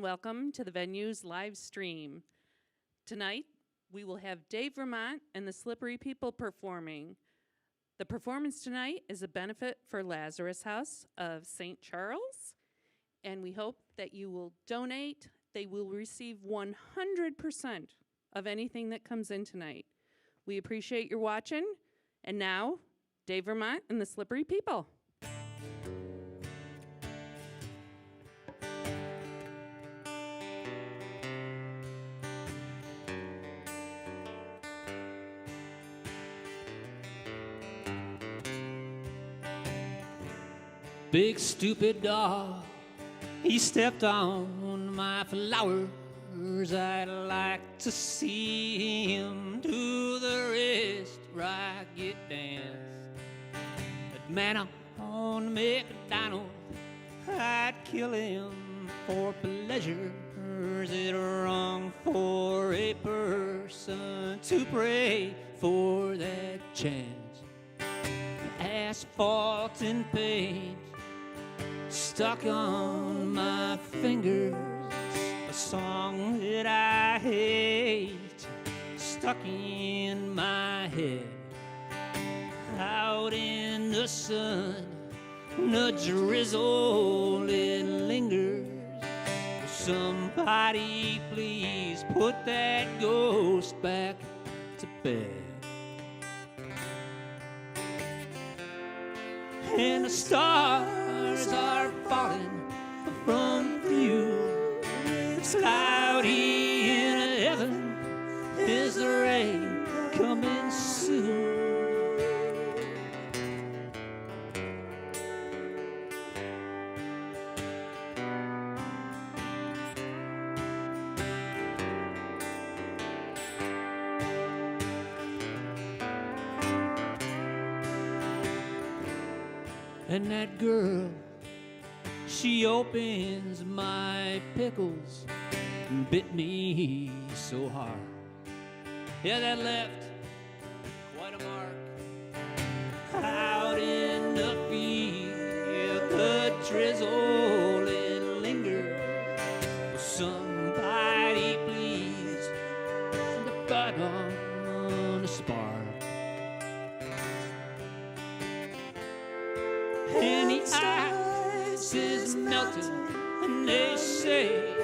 and welcome to the venue's live stream. Tonight, we will have Dave Ramont and the Slippery People performing. The performance tonight is a benefit for Lazarus House of St. Charles, and we hope that you will donate. They will receive 100% of anything that comes in tonight. We appreciate your watching, and now, Dave Ramont and the Slippery People. Big stupid dog, he stepped on my flowers. I'd like to see him do the rest ragged dance. But man, on McDonald, I'd kill him for pleasure. Is it wrong for a person to pray for that chance? Asphalt and paint stuck on my fingers, a song that I hate stuck in my head. Out in the sun, the drizzle, it lingers. Somebody please put that ghost back to bed. And the stars are falling from view. It's cloudy in heaven. Is the rain coming soon? And that girl, she opens my pickles and bit me so hard. Yeah, that left quite a mark. Out in the field, the drizzle, it lingers. Somebody please, the bug on the spark. And the ice is melting, and they say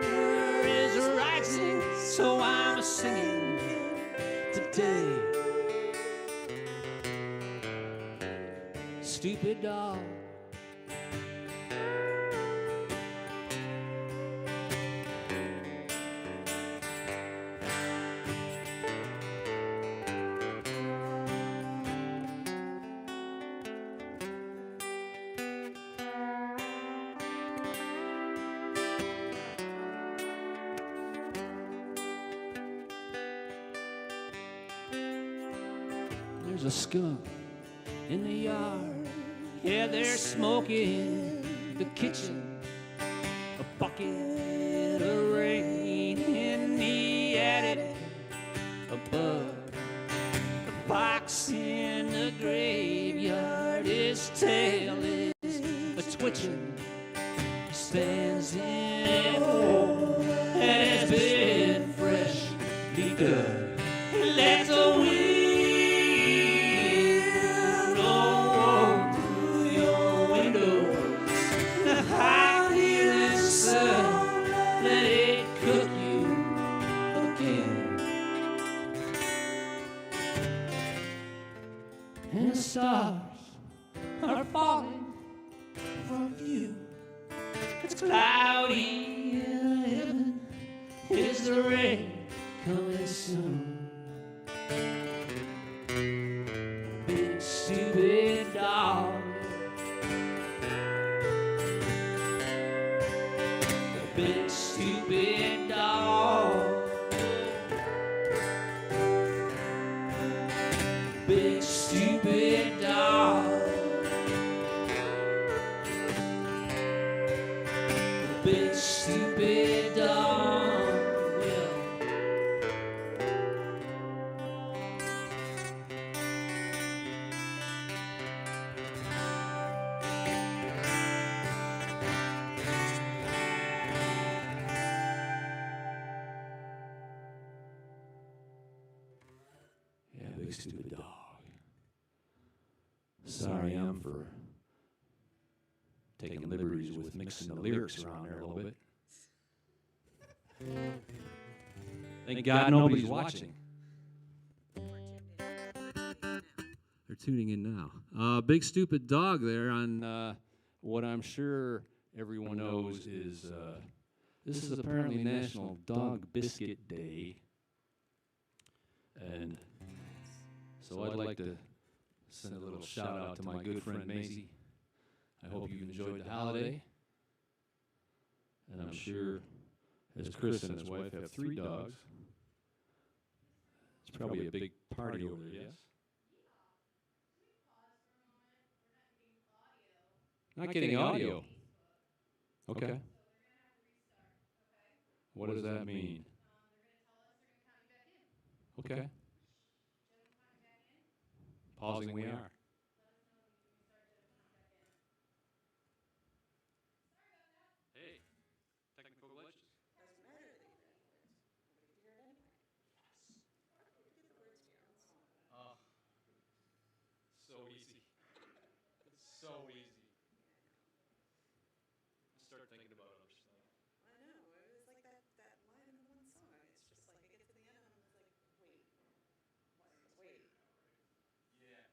there is rising, so I'm singing today. Stupid dog. There's a skunk in the yard. Yeah, they're smoking the kitchen. A bucket of rain in the attic. A bug, a fox in the graveyard. His tail is a twitching. He stands in a hole that has been freshly dug. Let the wind let it cook you again. And the stars are falling from view. It's cloudy in heaven. Is the rain coming soon? Big stupid dog. Big stupid dog. Big stupid dog. Big stupid dog. Yeah. big stupid dog. Sorry, I'm for taking liberties with mixing the lyrics around there a little bit. Thank God nobody's watching. They're tuning in now. Big stupid dog there on what I'm sure everyone knows is this is apparently National Dog Biscuit Day. And so I'd like to send a little shout out to my good friend Maisie. I hope you enjoyed the holiday. And I'm sure as Chris and his wife have 3 dogs, it's probably a big party over there, yes? Not getting audio. Okay. What does that mean? Okay. Pausing we are. Hey, technical glitches. Oh, so easy. It's so easy. Start thinking about other stuff. I know. It was like that line in the one song. It's just like it gets to the end and I'm just like, wait. Yeah.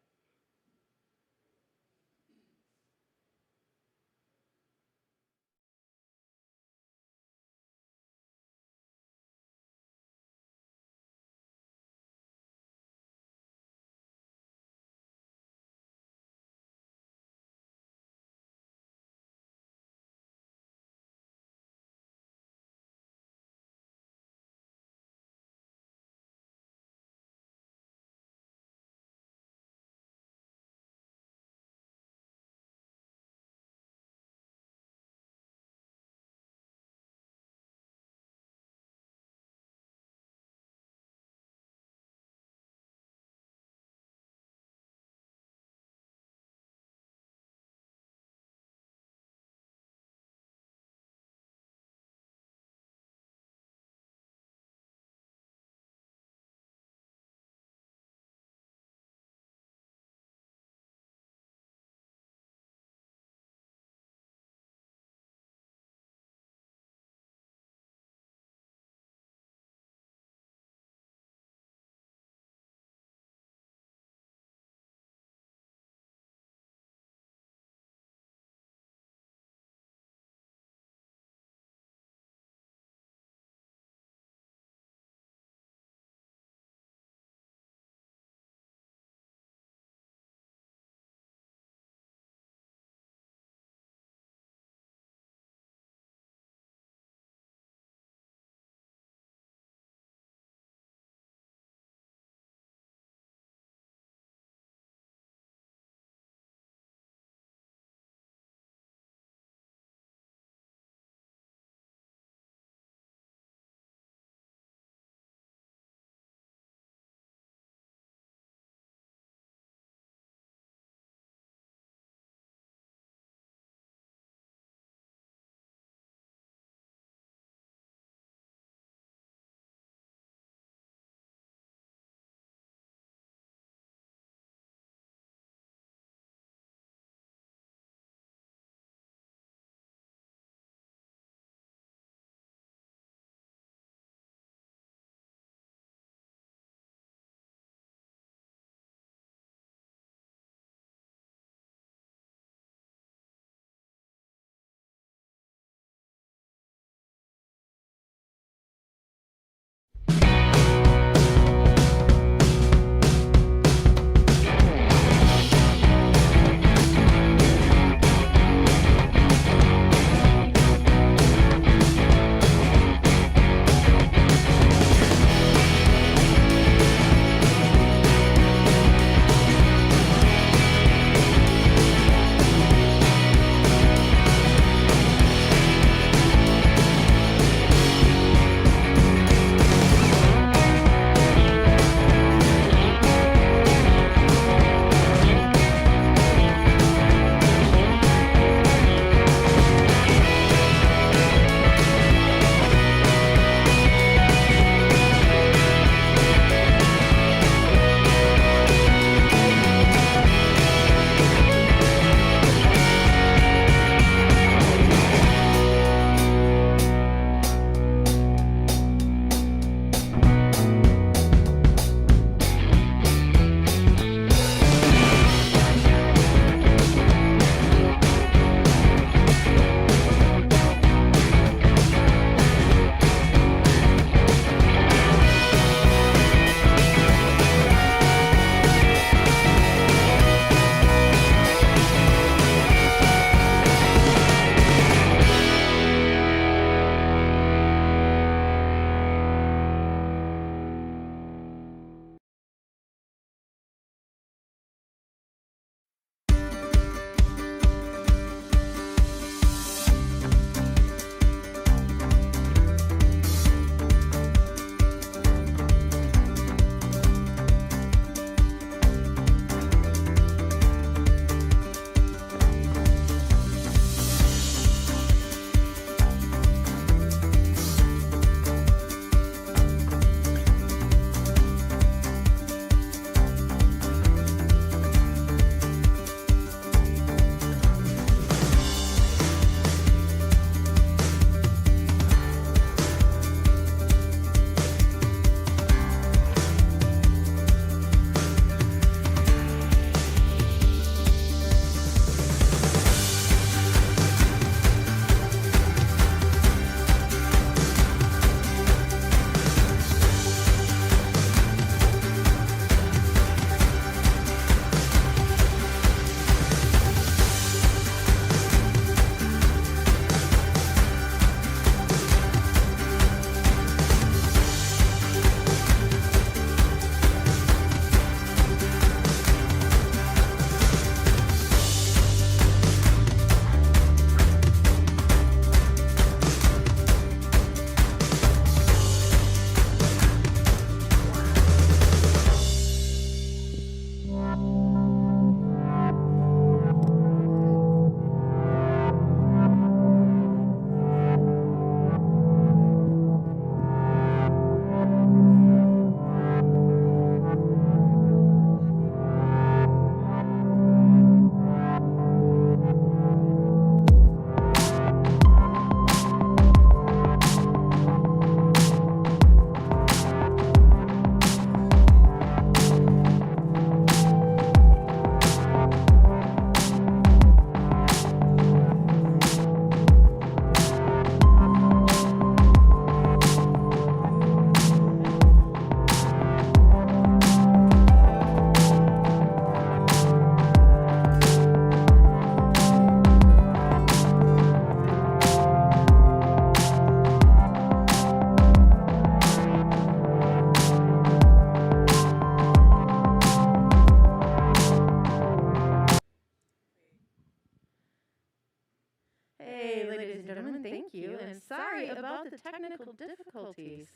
piece.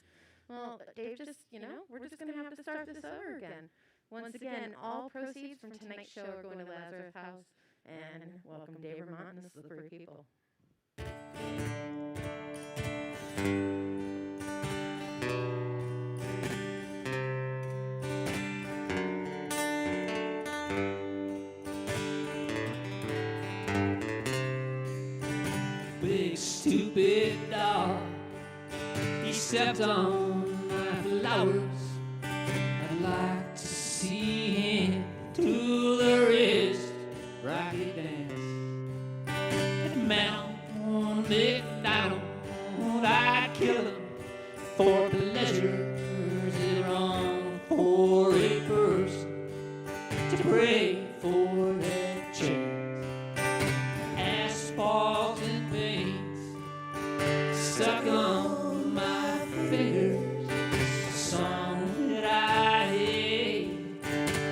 Well, Dave just, we're just going to have to start this over again. Once again, all proceeds from tonight's show are going to Lazarus House. And welcome Dave Ramont and the Slippery People. Big stupid dog, he stepped on my flowers. I'd like to see him do the wrist rocket dance. And Mount McDonald, I'd kill him for pleasures that are wrong for a person to pray for that chance. Asphalt and paint stuck on my fingers, a song that I hate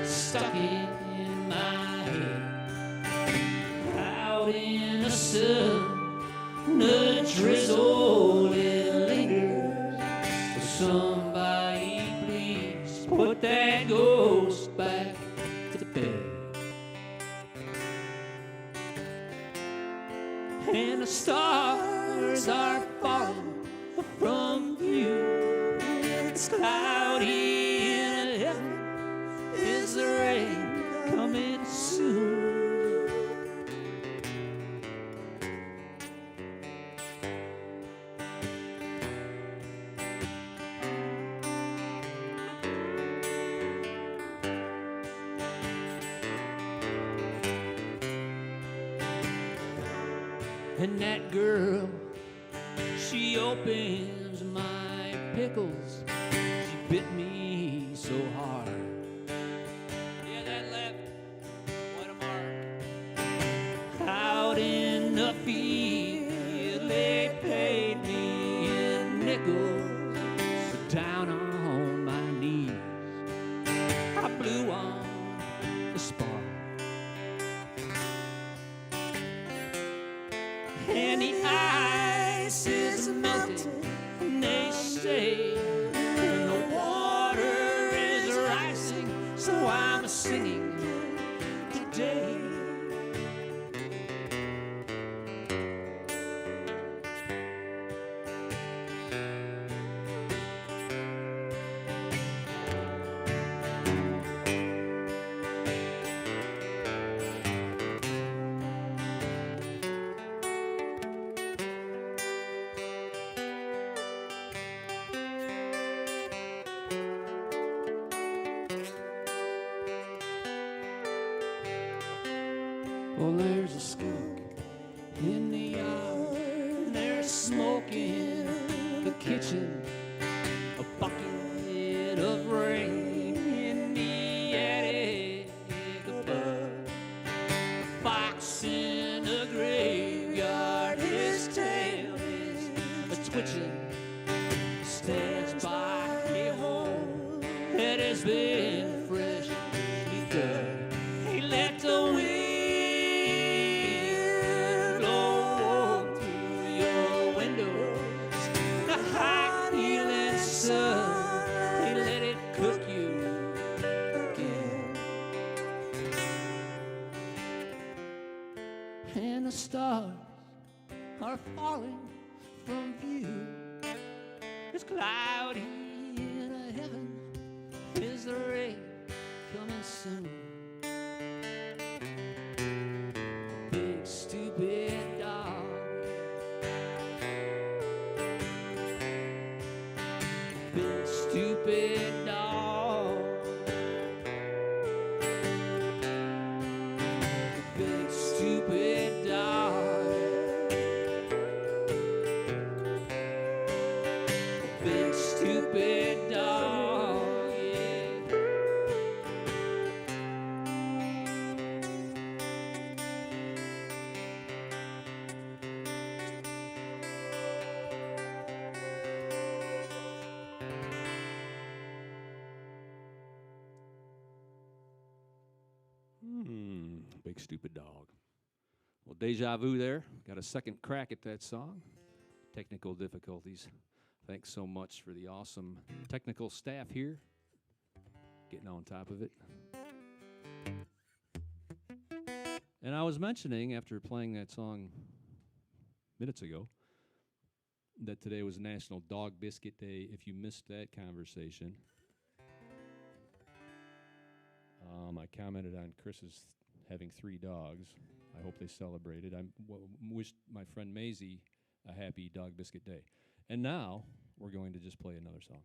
stuck in my head. Out in the sun, the drizzle it lingers. So somebody please put that ghost back to bed. And the stars are falling from view. It's cloudy in heaven. Is the rain coming soon? And that girl, she opens my pickles. She bit me so hard. Yeah, that left quite a mark. Out in the field, they paid me in nickels. But down on my knees, I blew on the spark. And the ice is melting, and they say, and the water is rising, so I'm singing today. Well, there's a skunk in the yard, and they're smoking the kitchen. A bucket of rain in the attic above. A fox in the graveyard, his tail is a-twitching. Stands by a hole that has been freshly dug. He let the wind they let it cook you again. And the stars are falling from view. It's cloudy in heaven. Is the rain coming soon? Big stupid dog, big stupid dog, big stupid dog, big stupid dog, yeah. Big stupid dog. Well, deja vu there. Got a second crack at that song. Technical difficulties. Thanks so much for the awesome technical staff here, getting on top of it. And I was mentioning, after playing that song minutes ago, that today was National Dog Biscuit Day. If you missed that conversation, I commented on Chris's having 3 dogs. I hope they celebrated. I wished my friend Maisie a happy Dog Biscuit Day. And now we're going to just play another song.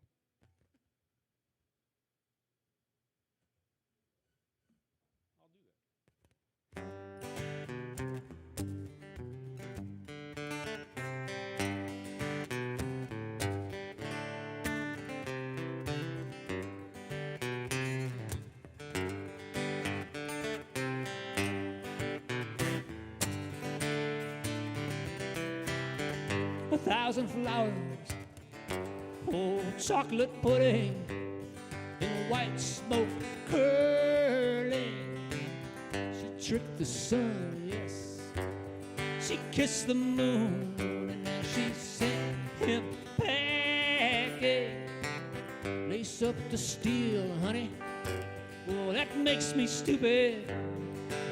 A thousand flowers, oh, chocolate pudding, and white smoke curling. She tricked the sun, yes. She kissed the moon, and then she sent him packing. Lace up the steel, honey. Oh, that makes me stupid.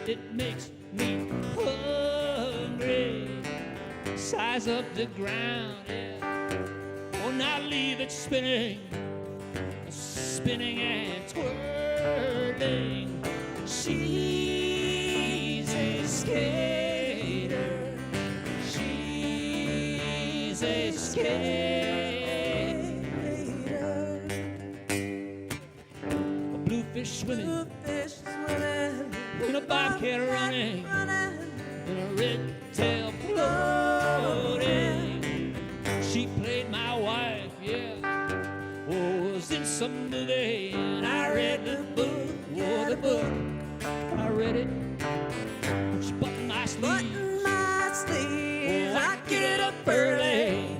It makes me hungry. Size up the ground, yeah. Oh, now leave it spinning, spinning and twirling. She's a skater. She's a skater. A bluefish swimming, in a bobcat running, in a red tail floating. She played my wife, yeah. Oh, was in some movie, and I read the book. Oh, the book, I read it. She buttoned my sleeve. Oh, I get it up early,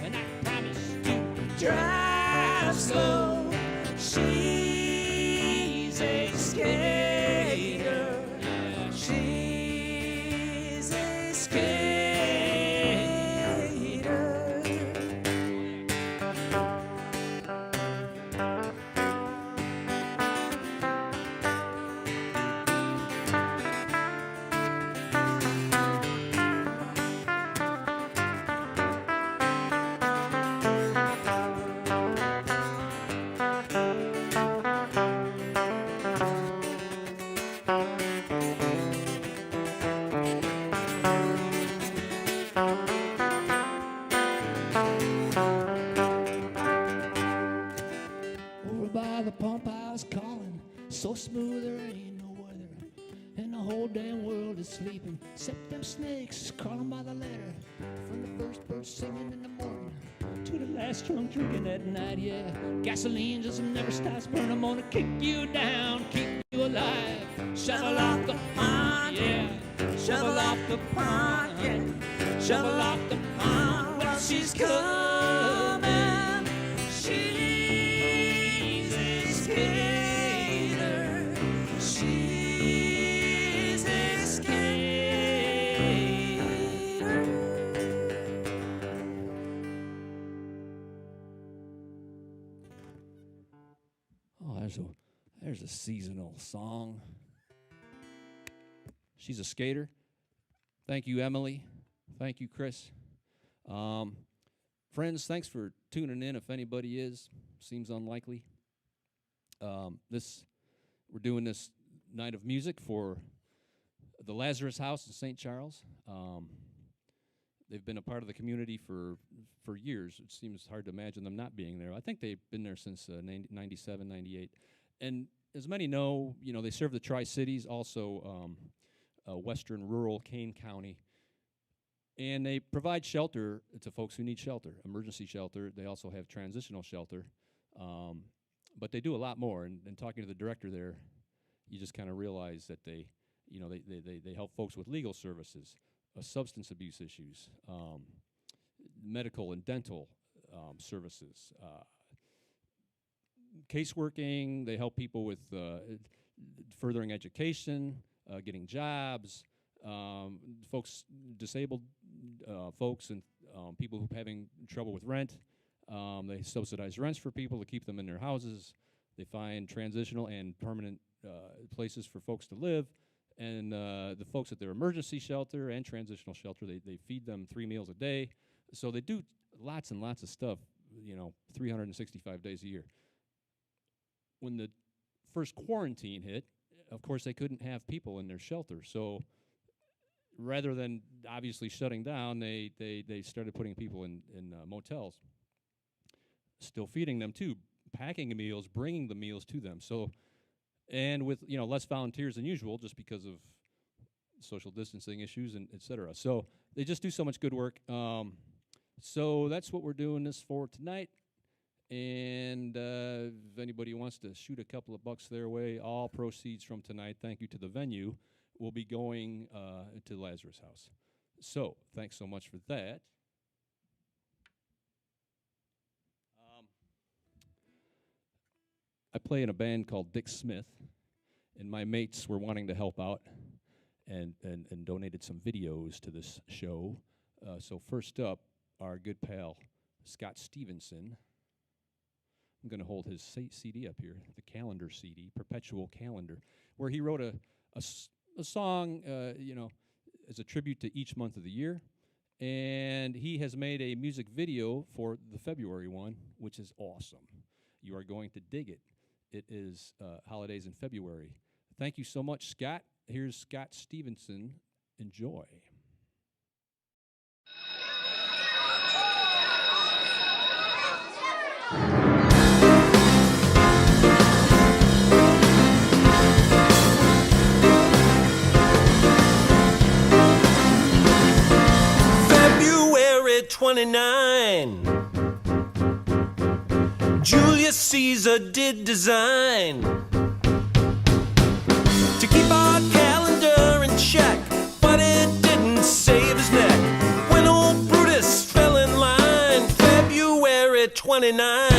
and I promise to drive slow. She's a skater. Yeah, she's a skater. Over by the pump house calling, so smooth there ain't no weather, and the whole damn world is sleeping, except them snakes crawling by the ladder. From the first bird singing in the morning to the last drunk drinking at night, yeah. Gasoline just never stops burning. I'm gonna kick you down, keep you alive. Shovel off the pond, yeah. Shovel off the pond, yeah. Shovel off the pond. Well, she's coming. She's a skater. She's a skater. Oh, there's a seasonal song. She's a skater. Thank you, Emily. Thank you, Chris. Friends, thanks for tuning in. If anybody is, seems unlikely. We're doing this night of music for the Lazarus House in St. Charles. They've been a part of the community for years. It seems hard to imagine them not being there. I think they've been there since 97, 98. And as many know, they serve the Tri-Cities, also western rural Kane County. And they provide shelter to folks who need shelter, emergency shelter. They also have transitional shelter. But they do a lot more. And talking to the director there, you just kind of realize that they help folks with legal services, substance abuse issues, medical and dental services, caseworking. They help people with furthering education, getting jobs, disabled folks and people who are having trouble with rent. They subsidize rents for people to keep them in their houses. They find transitional and permanent places for folks to live. And the folks at their emergency shelter and transitional shelter, they feed them 3 meals a day. So they do lots and lots of stuff, 365 days a year. When the first quarantine hit, of course, they couldn't have people in their shelter. So rather than obviously shutting down, they started putting people in motels. Still feeding them, too, packing the meals, bringing the meals to them. So, and with, less volunteers than usual just because of social distancing issues and et cetera. So they just do so much good work. So that's what we're doing this for tonight. And if anybody wants to shoot a couple of bucks their way, all proceeds from tonight, thank you to the venue, will be going to Lazarus House. So thanks so much for that. I play in a band called Dick Smith, and my mates were wanting to help out and donated some videos to this show. So first up, our good pal, Scott Stevenson. I'm going to hold his CD up here, the calendar CD, Perpetual Calendar, where he wrote a song, as a tribute to each month of the year. And he has made a music video for the February one, which is awesome. You are going to dig it. It is holidays in February. Thank you so much, Scott. Here's Scott Stevenson. Enjoy. February 29. Julius Caesar did design to keep our calendar in check, but it didn't save his neck. When old Brutus fell in line, February 29.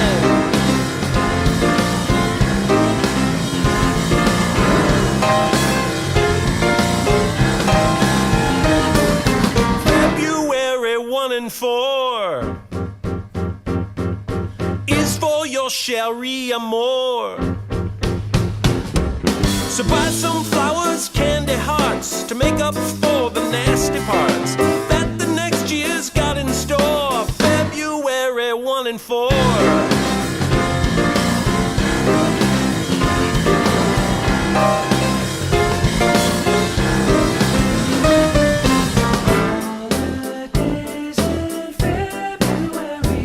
February 1 and 4 is for your Cherie Amour. So buy some flowers, candy hearts, to make up for the nasty parts that the next year's got in store. February 1 and 4.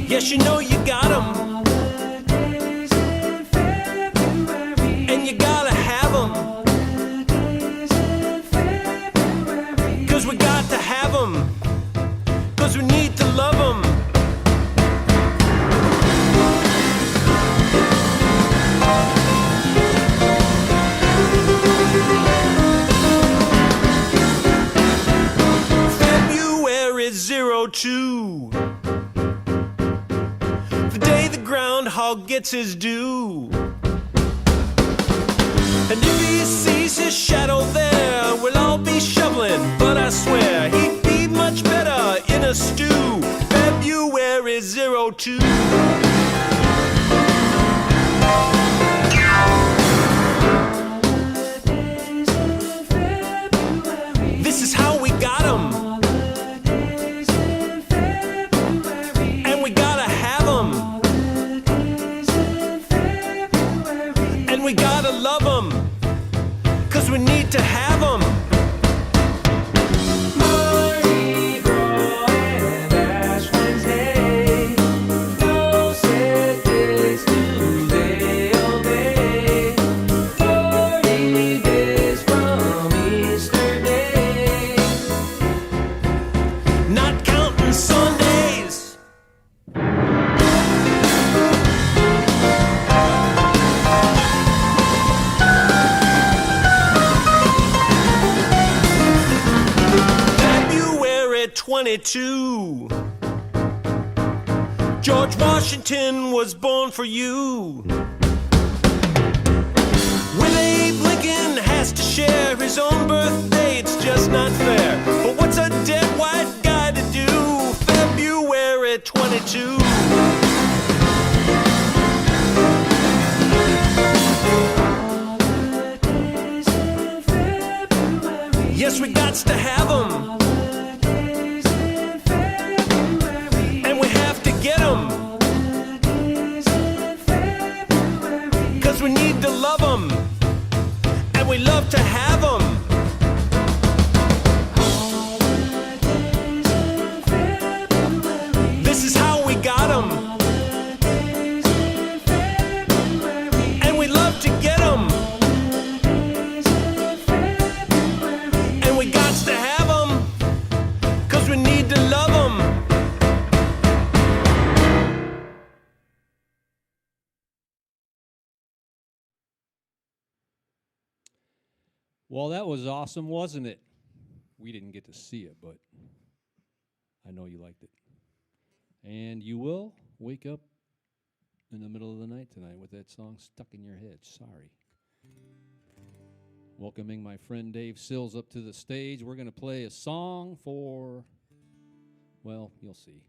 Yes, you know you got 'em. And you gotta have 'em. 'Cause we got to have 'em. 'Cause we need to love 'em. February 02. The day the groundhog gets his due. And if he sees his shadow there, we'll all be shoveling, but I swear he'd be much better in a stew. February 02. This is how we got 'em. And we gotta have 'em. And we gotta love 'em. 'Cause we need to have 'em. Mardi Gras and Ash Wednesday. No set days do they obey. 40 days from Easter Day. Not counting Sundays. February 22. George Washington was born for you. Will Abe Lincoln has to share his own birthday, it's just not fair. But what's a dead white guy to do? February 22. gots to have them. And we have to get them. 'Cause we need to love them. And we love to have them. This is how we got them. And we love to get them. And we gots to have them. 'Cause we need to love them. Well, that was awesome, wasn't it? We didn't get to see it, but I know you liked it. And you will wake up in the middle of the night tonight with that song stuck in your head. Sorry. Welcoming my friend Dave Sills up to the stage. We're going to play a song for, well, you'll see.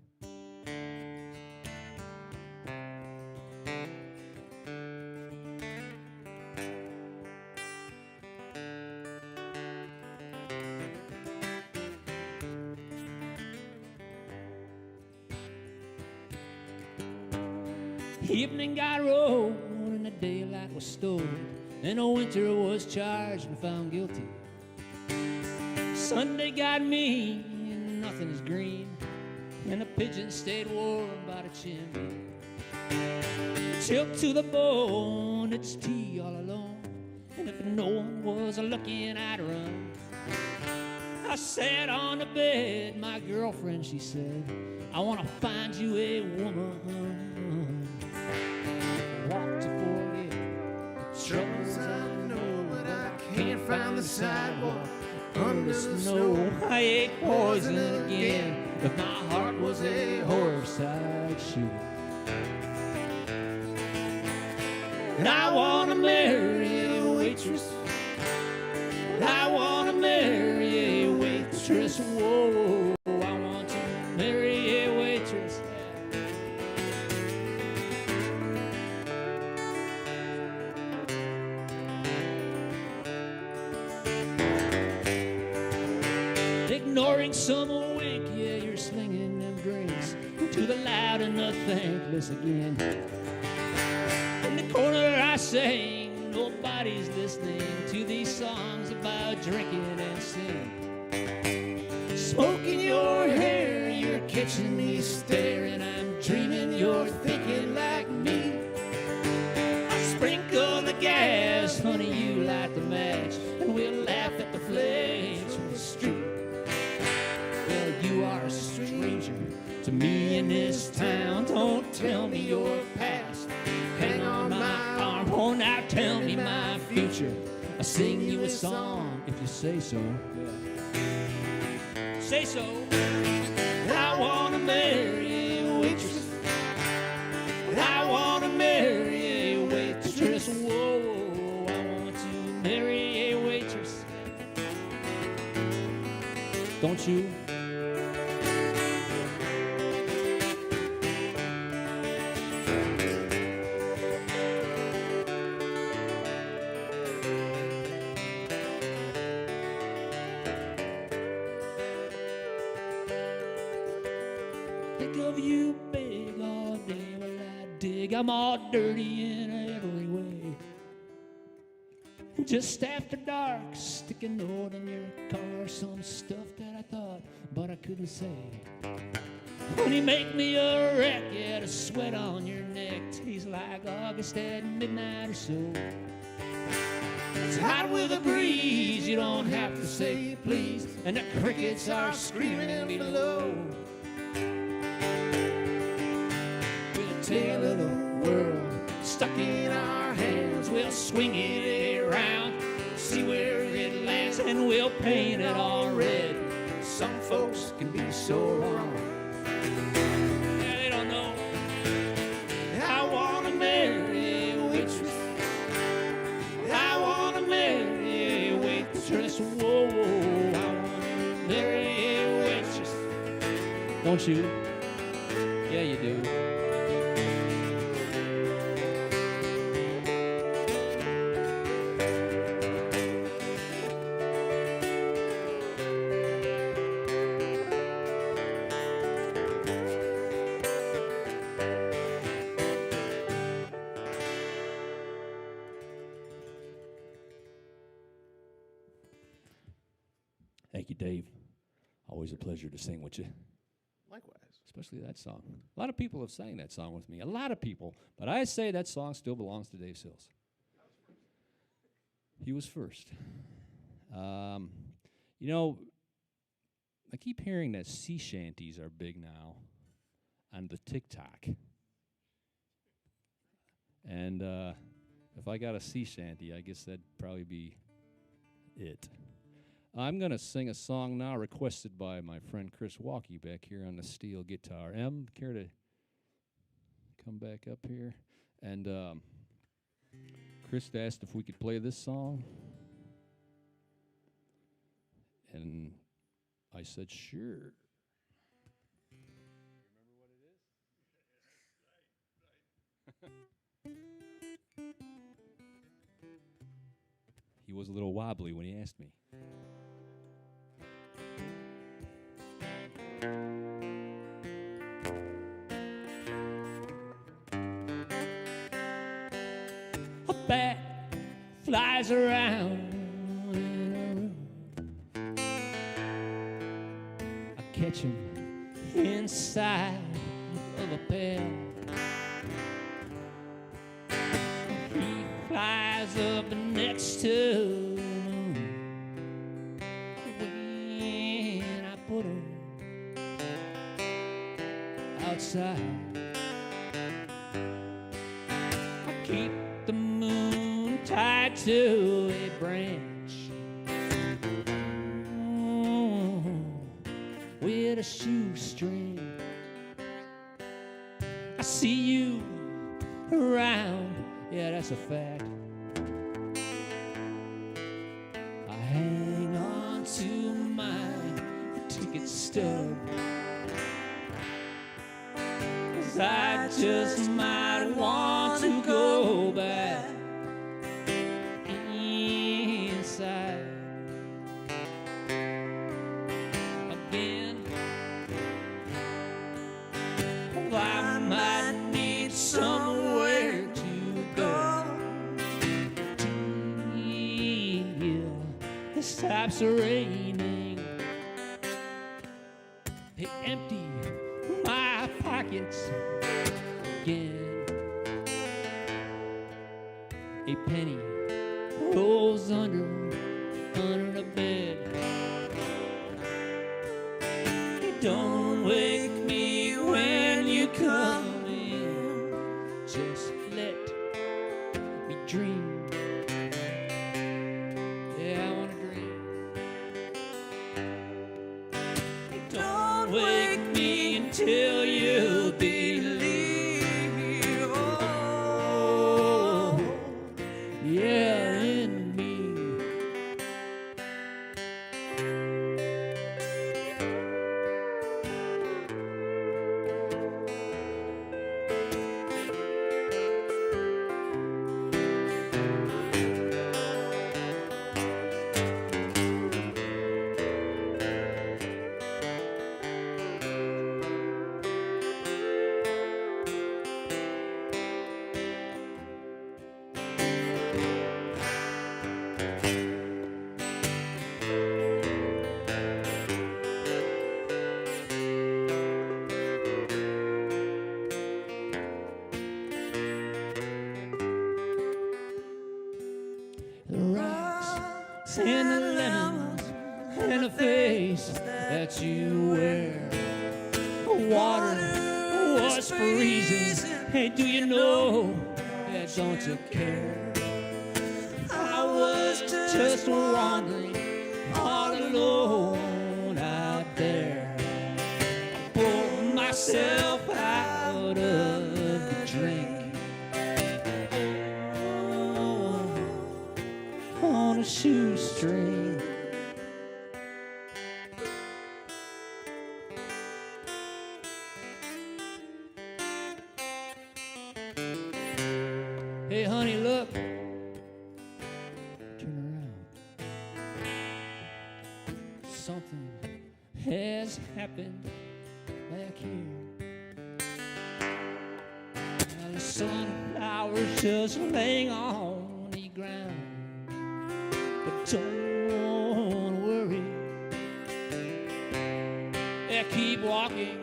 Evening got rolled and the daylight was stolen, and the winter was charged and found guilty. Sunday got me and nothing is green, and the pigeons stayed warm by the chimney. Chilled to the bone, it's tea all alone, and if no one was looking, I'd run. I sat on the bed, my girlfriend, she said, I want to find you a woman. Want to forget the troubles I know, but I can't find the sidewalk under the snow. I ate poison again. If my heart was a horse, I'd shoot it. And I want to marry a waitress. I want to marry a waitress. Whoa, I want to marry a waitress. Ignoring some wink, yeah, you're slinging them drinks to the loud and the thankless again. In the corner I sing, nobody's listening to these songs about drinking and sin. Smoking your hair, you're catching me staring, I'm dreaming you're thinking like me. I sprinkle the gas, honey, you light the match, and we'll laugh at the flames from the street. Well, you are a stranger to me in this town. Don't tell me your past. Hang on my arm, oh now tell me my future. I'll sing you a song if you say so. Yeah. Say so. I wanna marry a waitress. I wanna marry a waitress. Whoa, I want to marry a waitress. Don't you? Think of you big all day, well I dig. I'm all dirty in every way. Just after dark, stick a note in your car, some stuff that I thought, but I couldn't say. When you make me a wreck, yeah, the sweat on your neck tastes like August at midnight or so. It's hot with a breeze, you don't have to say please, and the crickets are screaming below. With a tale of the world stuck in our hands, we'll swing it around, see where it lands, and we'll paint it all red. Some folks can be so wrong. Yeah, they don't know. I want to marry a waitress. I want to marry a waitress. Whoa, I want to marry a waitress. Don't you? Yeah, you do. Thank you, Dave. Always a pleasure to sing with you. Likewise. Especially that song. A lot of people have sang that song with me. A lot of people. But I say that song still belongs to Dave Sills. He was first. You know, I keep hearing that sea shanties are big now on the TikTok. And if I got a sea shanty, I guess that'd probably be it. I'm going to sing a song now requested by my friend Chris Walkie back here on the steel guitar. Em, care to come back up here? And Chris asked if we could play this song. And I said, sure. He was a little wobbly when he asked me. A bat flies around in a room. I catch him inside of a pail. He flies up next to the moon. When I put him outside, I keep the moon tied to a branch with a shoestring. I see you around, yeah, that's a fact. I hang on to my ticket stub, 'cause I just might want to go back inside again. I might need somewhere to go till it stops raining. They empty my pockets again. A penny rolls under the bed. Don't wake me when you come in. Just let me dream. Yeah, I wanna dream. Don't wake me until you believe. Oh, yeah, in me. The rocks and the lemons and the face that you wear. Water was freezing. Hey, do you know? Yeah, don't you care? I was just wandering all alone out there. Pulled myself out of the drink. On a shoestring. Hey, honey, look. Turn around. Something has happened back here. The sunflowers just laying on the ground. But don't worry, Yeah, keep walking,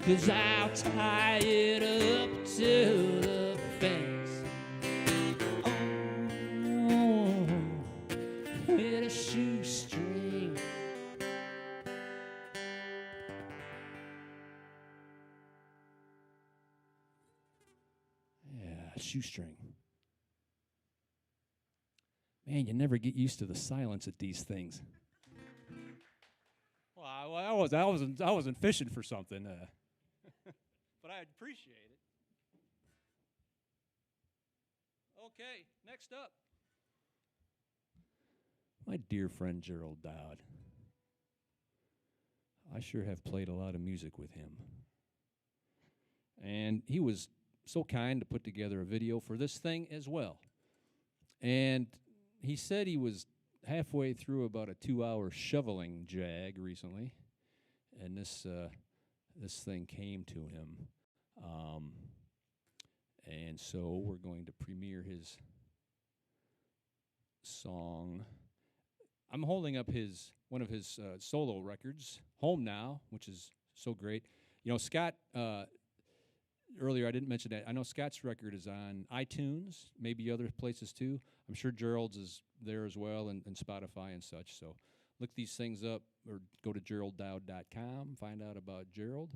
'cause I'll tie it up to the fence. Oh, with a shoestring. Yeah, shoestring. Man, you never get used to the silence at these things. Well, I wasn't fishing for something, but I appreciate it. Okay, next up, my dear friend Gerald Dowd. I sure have played a lot of music with him, and he was so kind to put together a video for this thing as well. And he said he was halfway through about a 2-hour shoveling jag recently, and this thing came to him. And so we're going to premiere his song. I'm holding up one of his solo records, Home Now, which is so great. You know, Scott, earlier I didn't mention that. I know Scott's record is on iTunes, maybe other places too. I'm sure Gerald's is there as well, and Spotify and such. So look these things up, or go to geralddowd.com, find out about Gerald.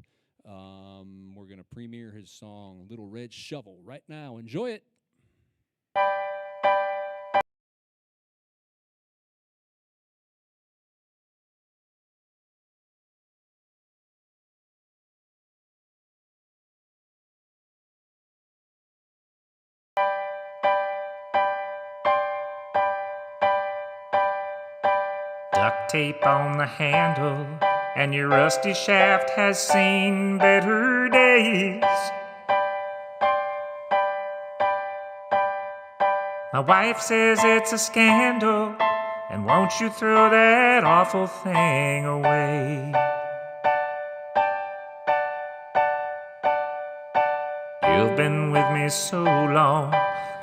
We're going to premiere his song, Little Red Shovel, right now. Enjoy it. Duct tape on the handle, and your rusty shaft has seen better days. My wife says it's a scandal, and won't you throw that awful thing away? You've been with me so long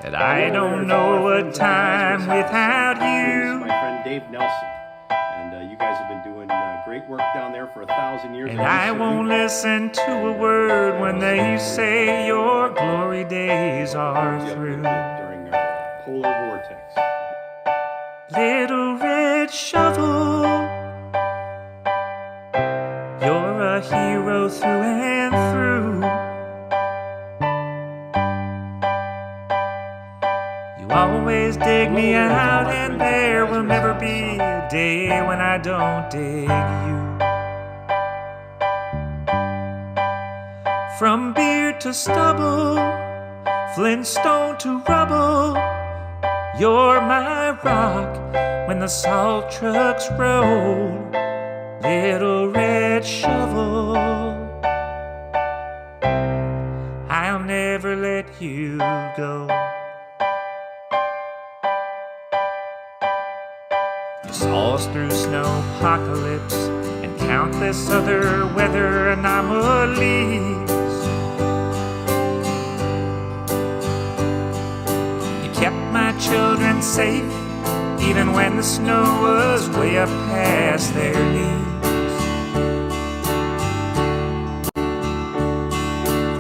that I don't know a time without you. My friend Dave Nelson. And you guys have been doing great work down there for 1,000 years. And I won't listen to a word when they say your glory days are through. During our polar vortex. Little red shovel, you're a hero through and through. You always dig me out, and there will never be a day when I don't dig you. From beard to stubble, flintstone to rubble, you're my rock when the salt trucks roll. Little red shovel, I'll never let you go. You saw us through snowpocalypse and countless other weather anomalies. You kept my children safe even when the snow was way up past their knees.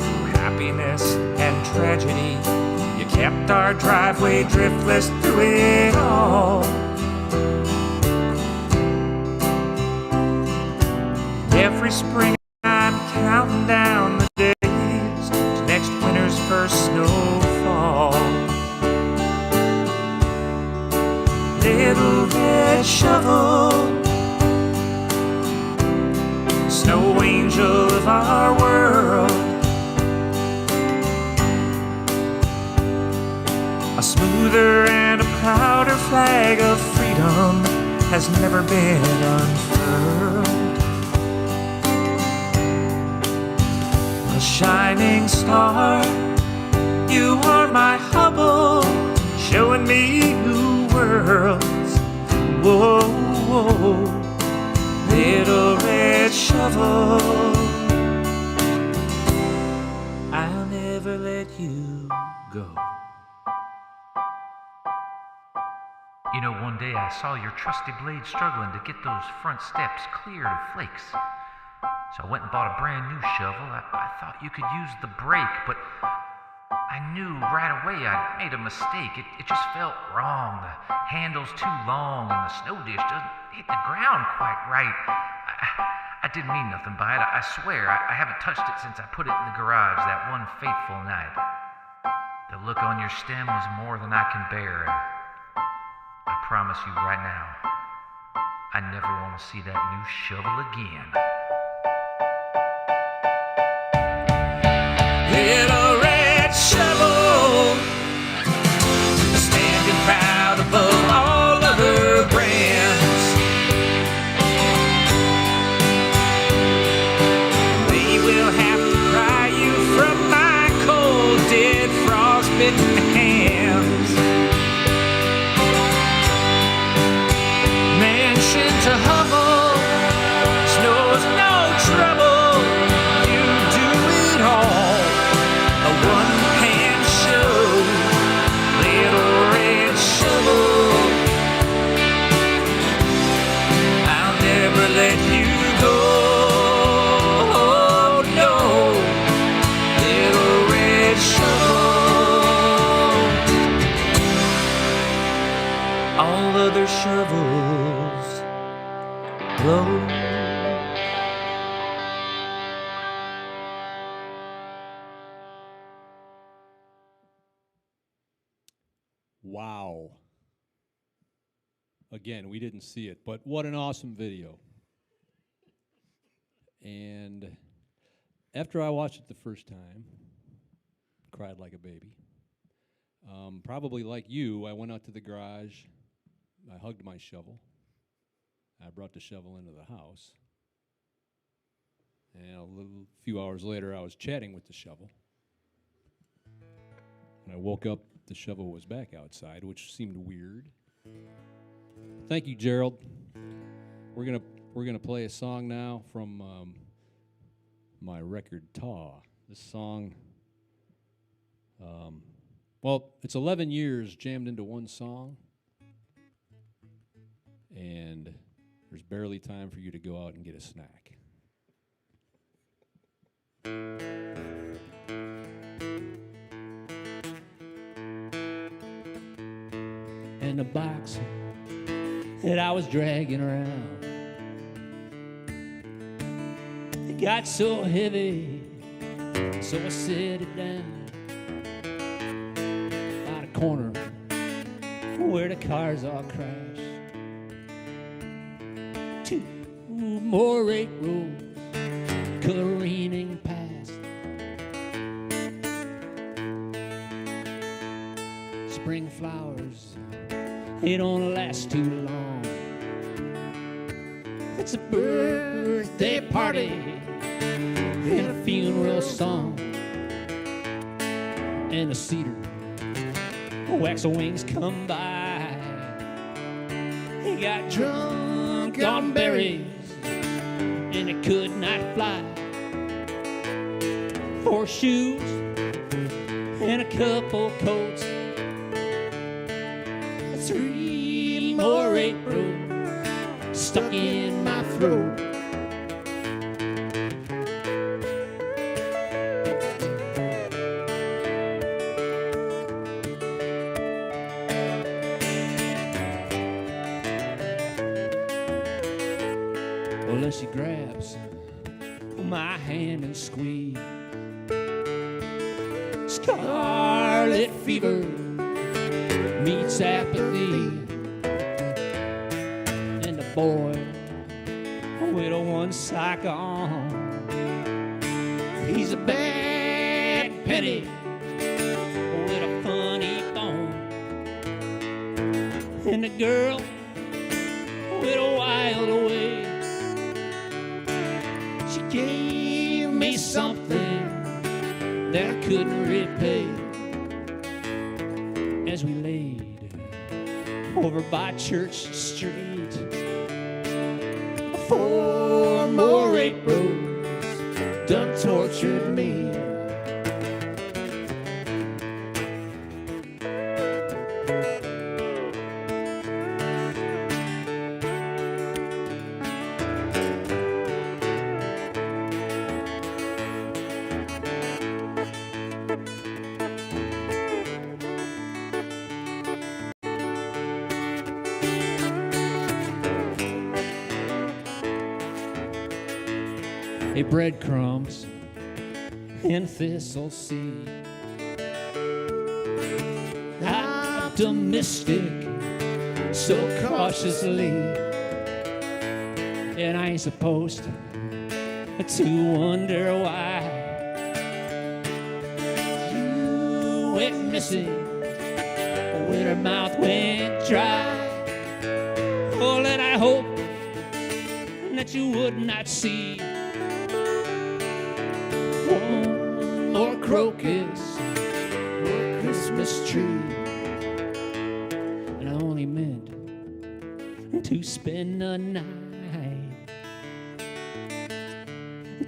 Through happiness and tragedy, you kept our driveway driftless through it all. Every spring I'm counting down the days to next winter's first snowfall. Little red shovel, snow angel of our world, a smoother and a prouder flag of freedom has never been unfurled. A shining star, you are my Hubble, showing me new worlds. Whoa, whoa, little red shovel, I'll never let you go. You know, one day I saw your trusty blade struggling to get those front steps cleared of flakes. So I went and bought a brand new shovel. I thought you could use the brake, but I knew right away I'd made a mistake. It just felt wrong. The handle's too long and the snow dish doesn't hit the ground quite right. I didn't mean nothing by it. I swear, I haven't touched it since I put it in the garage that one fateful night. The look on your stem was more than I can bear, and I promise you right now, I never want to see that new shovel again. Little red shovel, standing proud above all other brands. We will have to pry you from my cold, dead, frostbitten hands. Mansion to hovel, snow's no trouble. You do it all. A one-man show, little red shovel. I'll never let you go. Oh no, little red shovel. All other shovels blow. Wow. Again, we didn't see it, but what an awesome video. And after I watched it the first time, cried like a baby. Probably like you, I went out to the garage, I hugged my shovel, I brought the shovel into the house, and a few hours later I was chatting with the shovel. When I woke up, the shovel was back outside, which seemed weird. Thank you, Gerald. We're gonna play a song now from my record Taw. This song, well, it's 11 years jammed into one song, and there's barely time for you to go out and get a snack. And the box that I was dragging around, it got so heavy, so I set it down by the corner where the cars all crash. 2 more 8 rows careening past. Spring flowers, they don't last too long. It's a birthday party and a funeral song, and the cedar wax wings come by. He got drunk on berries and it could not fly. 4 shoes and a couple coats, 3 more 8 rows stuck in my throat. Well, then she grabs my hand and squeezes. Scarlet fever meets apathy, and the boy with a one sock on, he's a bad penny with a funny bone, and the girl with a wild way, she gave me something that I couldn't repay. As we laid over by Church Street, 4 more 8 rows done tortured me. Hey, breadcrumbs and thistle seed. Optimistic, so cautiously, and I ain't supposed to wonder why you went missing when her mouth went dry. Oh, and I hope that you would not see one more crocus or Christmas tree. And I only meant to spend the night.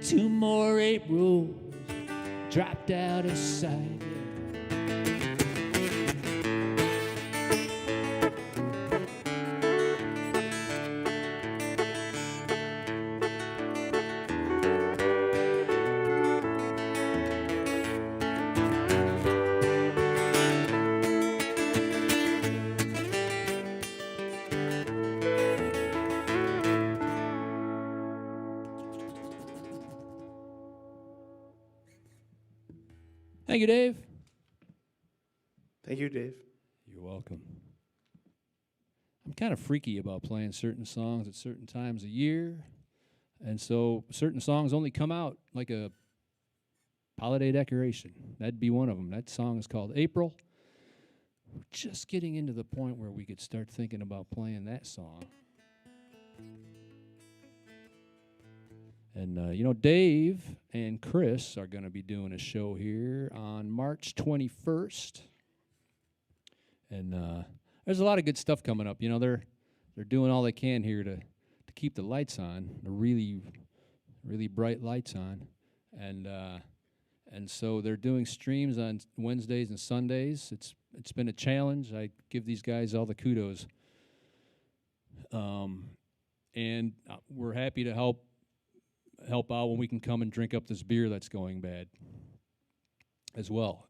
2 more Aprils dropped out of sight. Thank you, Dave. Thank you, Dave. You're welcome. I'm kind of freaky about playing certain songs at certain times of year. And so certain songs only come out like a holiday decoration. That'd be one of them. That song is called April. We're just getting into the point where we could start thinking about playing that song. And, you know, Dave and Chris are going to be doing a show here on March 21st. And there's a lot of good stuff coming up. You know, they're doing all they can here to keep the lights on, the really, really bright lights on. And so they're doing streams on Wednesdays and Sundays. It's been a challenge. I give these guys all the kudos. And we're happy to help out when we can come and drink up this beer that's going bad as well.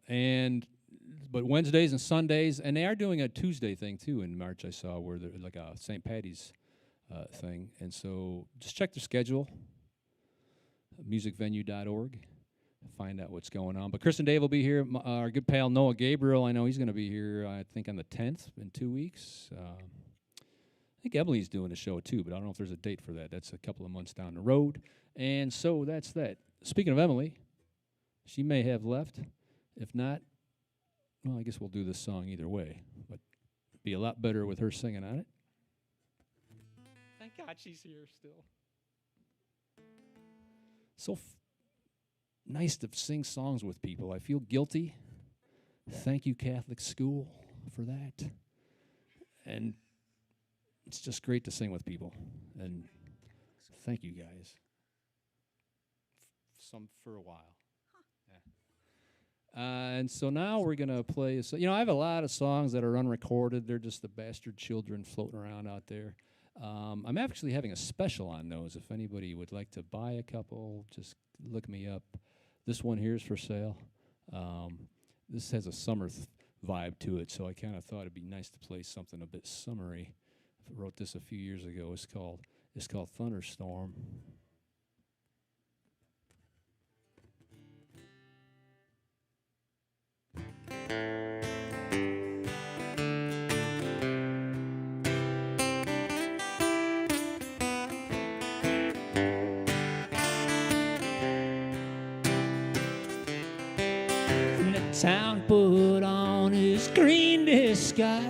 But Wednesdays and Sundays, and they are doing a Tuesday thing too in March, I saw, where they're like a St. Patty's thing. And so just check their schedule, musicvenue.org, find out what's going on. But Chris and Dave will be here. Our good pal Noah Gabriel, I know he's going to be here, I think, on the 10th in 2 weeks. I think Emily's doing a show too, but I don't know if there's a date for that. That's a couple of months down the road. And so that's that. Speaking of Emily, she may have left. If not, well, I guess we'll do this song either way. But it'd be a lot better with her singing on it. Thank God she's here still. So nice to sing songs with people. I feel guilty. Thank you, Catholic school, for that. And it's just great to sing with people. And thank you guys. For a while. Yeah. And so now we're going to play, I have a lot of songs that are unrecorded. They're just the bastard children floating around out there. I'm actually having a special on those. If anybody would like to buy a couple, just look me up. This one here is for sale. This has a summer vibe to it, so I kind of thought it'd be nice to play something a bit summery. I wrote this a few years ago. It's called Thunderstorm. Town put on his green disguise,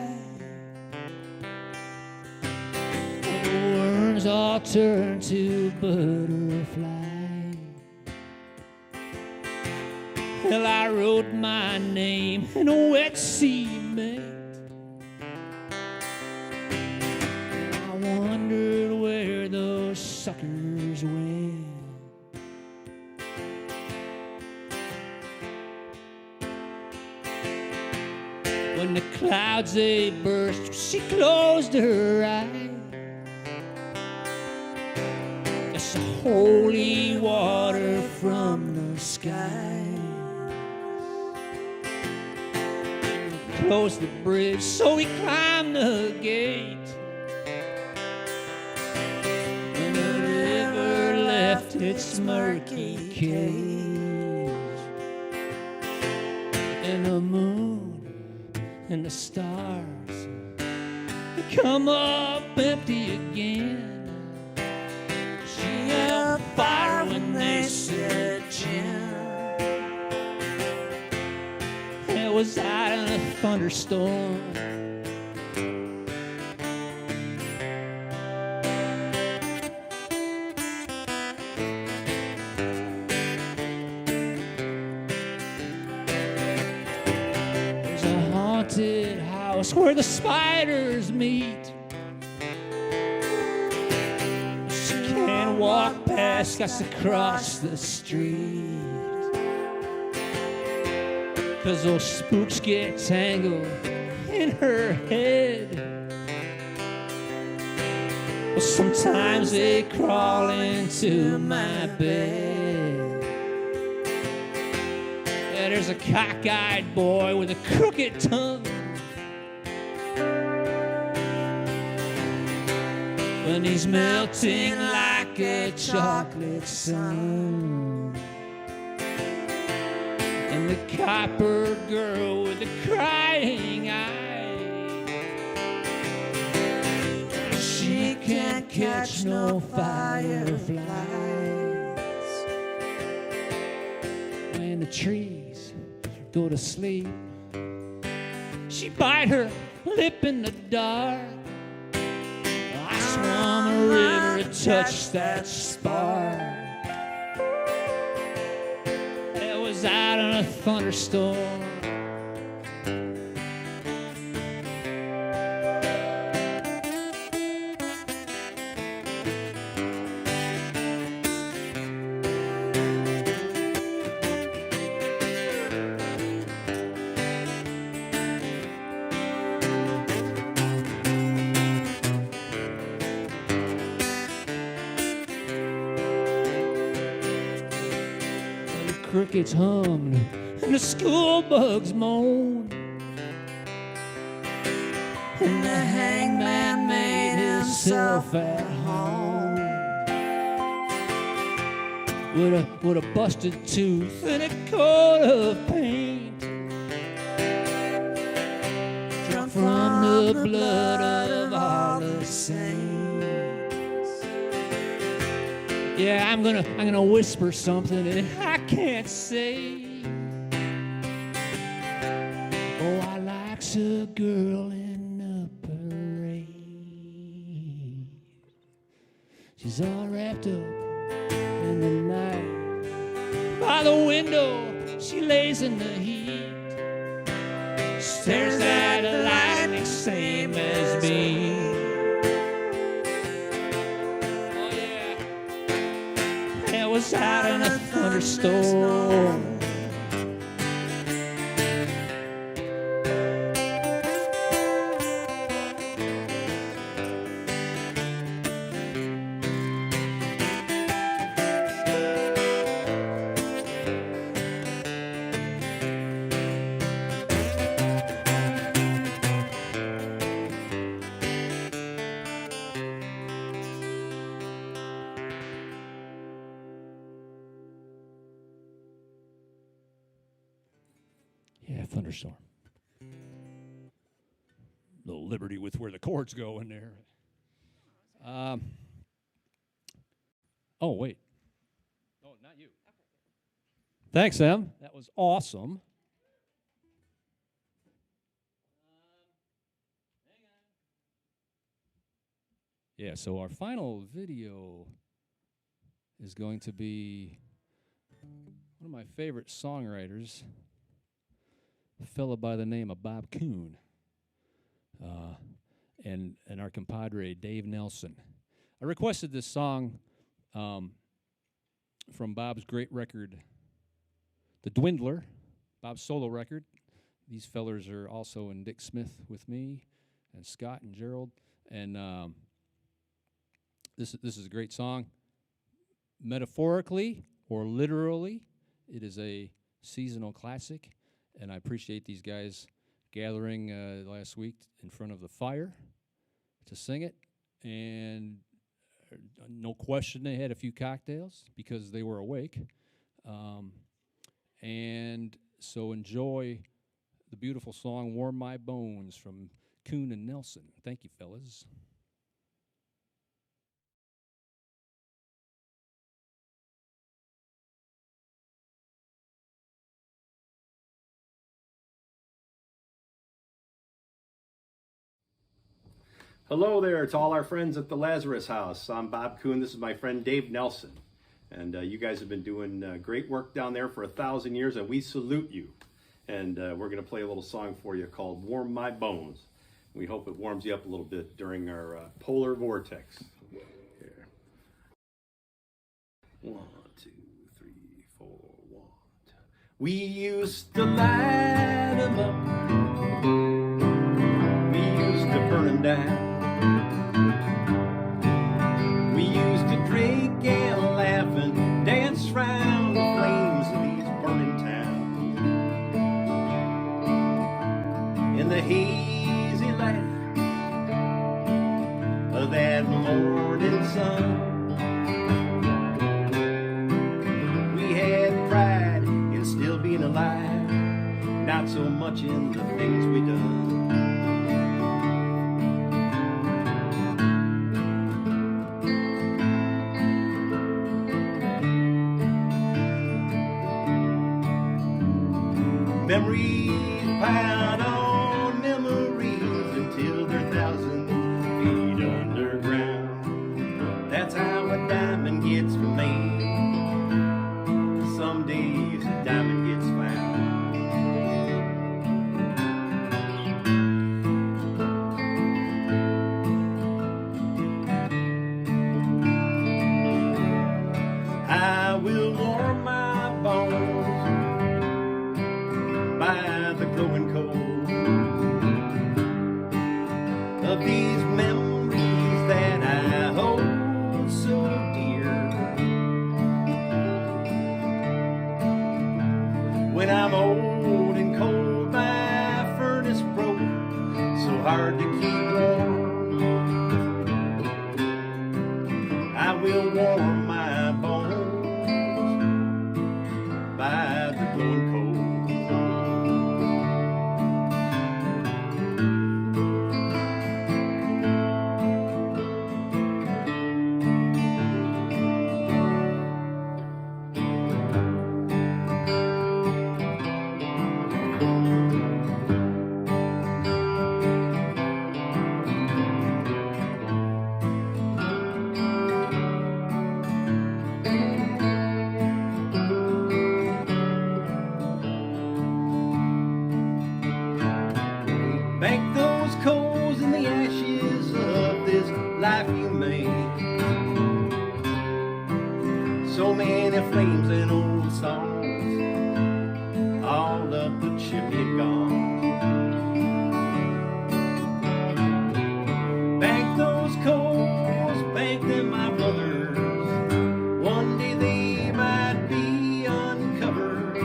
and the worms all turn to butterflies. Well, I wrote my name in a wet cement, and I wondered where those suckers went. When the clouds they burst, she closed her eyes. It's the holy water from the sky. Closed the bridge, so we climbed the gate. And the river left its murky cage, and the moon and the stars come up empty again. She had fire when they said Jim. It was out in a thunderstorm. There's a haunted house where the spiders meet. She can't walk past, got to cross the street. 'Cause those spooks get tangled in her head. Well, sometimes they crawl into my bed. Yeah, there's a cockeyed boy with a crooked tongue. When he's melting like a chocolate sun. And the copper girl with the crying eye, she can't catch no fireflies. When the trees go to sleep, she bite her lip in the dark. I swam a river to touch that spark. Out in a thunderstorm. Crickets hummed and the school bugs moaned, and the hangman made himself at home with a busted tooth and a coat of paint, drunk from the blood of all the saints. Yeah, I'm gonna whisper something and I can't say. Oh, I likes a girl in a parade. She's all wrapped up in the night. By the window, she lays in the heat, stares at the lightning, same as me. Was out in a thunderstorm. Yeah, thunderstorm. Little liberty with where the chords go in there. Oh, wait. Oh, not you. Thanks, Em. That was awesome. Yeah, so our final video is going to be one of my favorite songwriters, a fellow by the name of Bob Kuhn, and our compadre Dave Nelson. I requested this song from Bob's great record, The Dwindler, Bob's solo record. These fellers are also in Dick Smith with me, and Scott and Gerald, and this is a great song. Metaphorically or literally, it is a seasonal classic. And I appreciate these guys gathering last week in front of the fire to sing it. And no question they had a few cocktails because they were awake. And so enjoy the beautiful song Warm My Bones from Kuhn and Nelson. Thank you, fellas. Hello there to all our friends at the Lazarus House. I'm Bob Kuhn. This is my friend Dave Nelson. And you guys have been doing great work down there for 1,000 years, and we salute you. And we're going to play a little song for you called Warm My Bones. We hope it warms you up a little bit during our polar vortex. Here. 1, 2, 3, 4, 1, 2. We used to light them up. We used to burn them down. We used to drink and laugh and dance round the flames of these burning towns. In the hazy light of that morning sun, we had pride in still being alive, not so much in the things we done. Memories piled on memories until they're 1,000 feet underground. That's how a diamond gets made. Some days a diamond gets found. I will warm my bones by the glowing coal of these memories that I hold so dear. When I'm old and cold, my furnace broke, so hard to keep warm. I will warm my bones by the glowing coal. Bank those coals in the ashes of this life you made. So many flames and old songs, all up the chimney gone. Bank those coals, bank them, my brothers. One day they might be uncovered.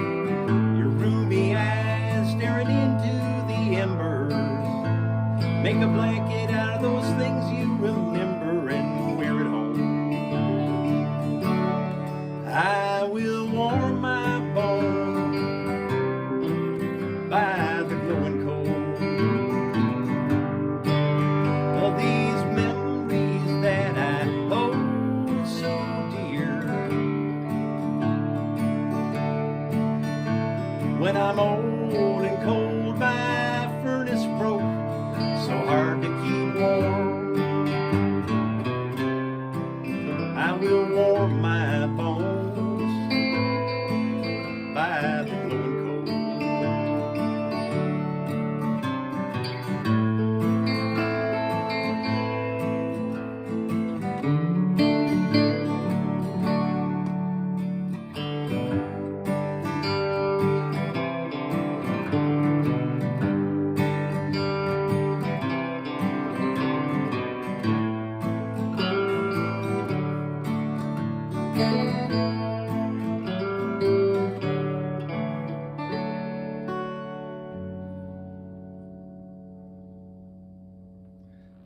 Your rheumy eyes staring into the embers. Make a blanket out of those things you remember and wear it home. I will warm my bones by the glowing coal of these memories that I hold so dear. When I'm old and cold, my furnace broke, so hard to keep warm. I will warm my bones by the glowing coal.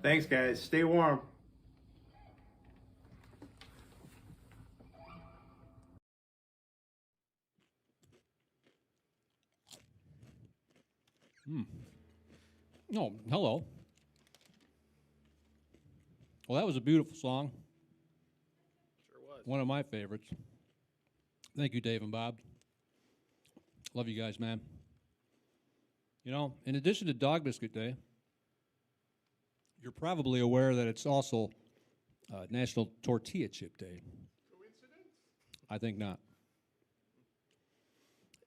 Thanks, guys. Stay warm. Oh, hello. Well, that was a beautiful song. Sure was. One of my favorites. Thank you, Dave and Bob. Love you guys, man. You know, in addition to Dog Biscuit Day, you're probably aware that it's also National Tortilla Chip Day. Coincidence? I think not.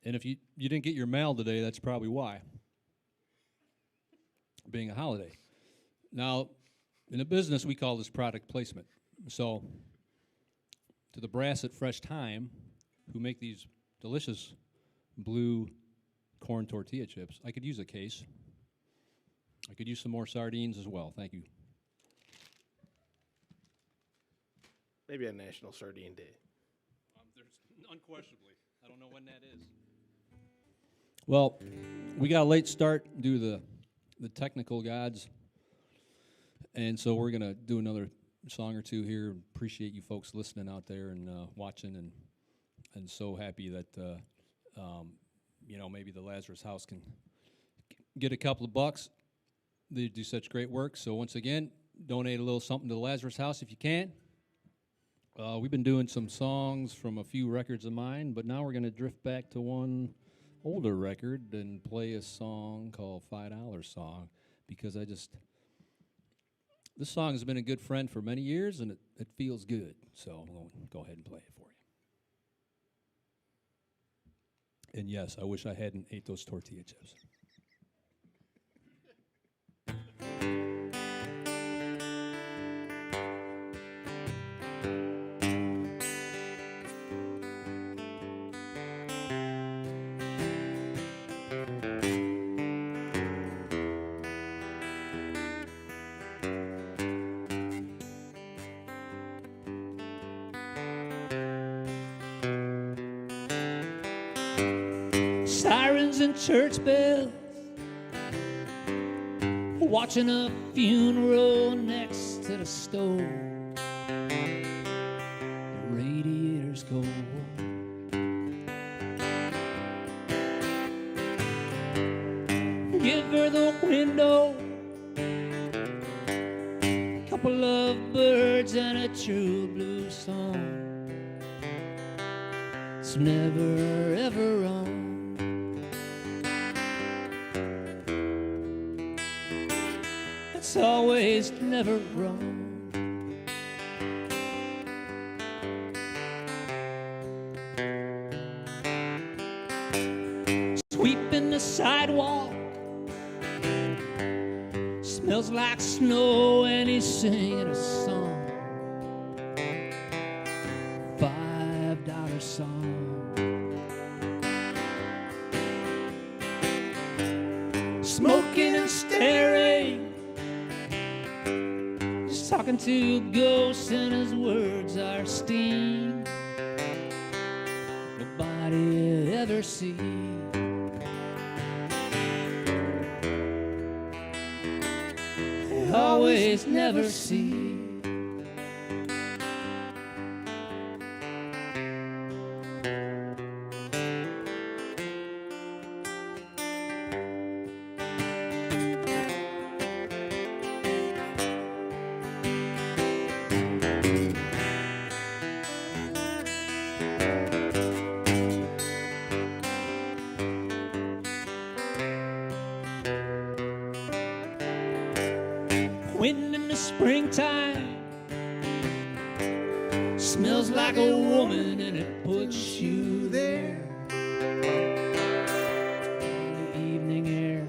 And if you didn't get your mail today, that's probably why. Being a holiday. Now, in the business, we call this product placement. So, to the brass at Fresh Time, who make these delicious blue corn tortilla chips, I could use a case. I could use some more sardines as well. Thank you. Maybe a National Sardine Day. There's unquestionably. I don't know when that is. Well, we got a late start due to the technical gods, and so we're going to do another song or two here. Appreciate you folks listening out there and watching, and so happy that, you know, maybe the Lazarus House can get a couple of bucks. They do such great work. So once again, donate a little something to the Lazarus House if you can. We've been doing some songs from a few records of mine, but now we're going to drift back to one older record and play a song called $5 Song, because this song has been a good friend for many years, and it feels good. So I'm going to go ahead and play it for you. And yes, I wish I hadn't ate those tortilla chips. Sirens and church bells, watching a funeral next to the stove. The radiator's cold. Give her the window, couple of birds and a true blue song. It's never ever wrong. It's always never wrong. Sweeping the sidewalk, smells like snow, and he's singing a song. $5 song. Smoking and staring, talking to ghosts, and his words are steam nobody ever sees. They always never see. Wind in the springtime smells like a woman, and it puts you there. The evening air,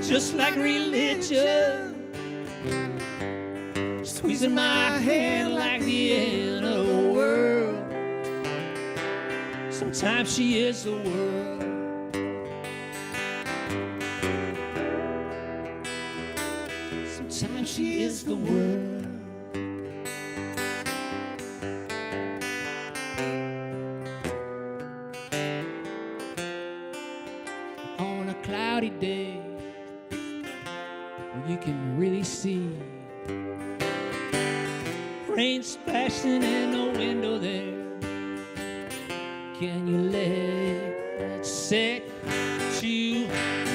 just like religion, squeezing my hand like the end of the world. Sometimes she is the world. Sometimes she is the world. On a cloudy day where you can really see rain splashing in the window there, can you let it set you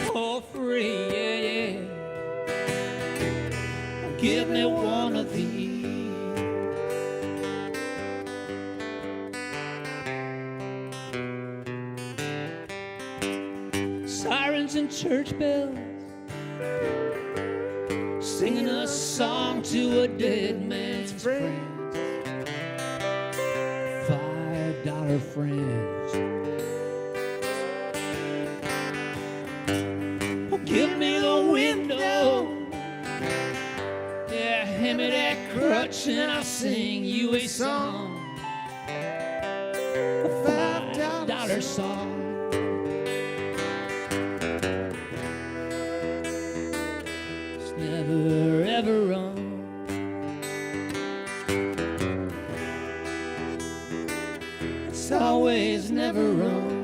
for free? Yeah, yeah. Give me one of these. Sirens and church bells singing a song to a dead man's friends. $5 friends. Oh, give me the window. Yeah, hand me that crutch and I'll sing you a song. A $5 song. Never ever wrong. It's always never wrong.